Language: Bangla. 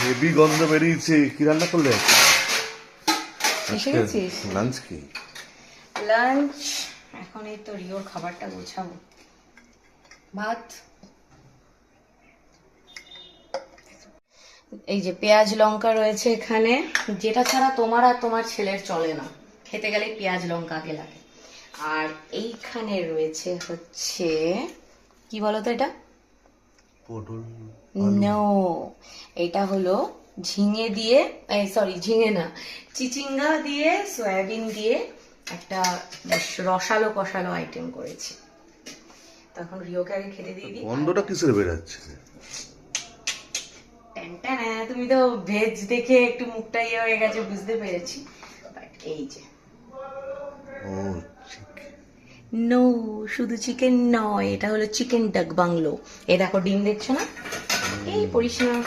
হেভি গন্ধ বেরিয়েছে। কি রান্না করলে? এসে গেছিস? লাঞ্চ কি? লাঞ্চ এখন এই তো রিওর খাবারটা গোছাবো। ভাত, এই যে পেঁয়াজ লঙ্কা রয়েছে এখানে, যেটা ছাড়া তোমার আর তোমার ছেলের চলে না, খেতে গেলে পেঁয়াজ লঙ্কা আগে লাগে। আর এইখানে রয়েছে হচ্ছে কি বলতো এটা? পটল। নো, এটা হলো ঝিঙে দিয়ে, সরি ঝিঙে না, চিচিঙ্গা দিয়ে সয়াবিন দিয়ে একটা বেশ রসালো কষালো আইটেম করেছি। তখন রিওকে আগে খেতে দিয়ে দিই। গন্ধটা কিসের বেরাচ্ছে? ট্যানট্যানা, তুমি তো ভেজ দেখে একটু মুখটা ইয়ে হয়ে গেছে, বুঝতে পেরেছি। বাট এই যে ও chicken। নো, শুধু চিকেন নয়, এটা হলো চিকেন ডাক বাংলো। এ দেখো ডিম দেখছো না? এই পরিষ্কার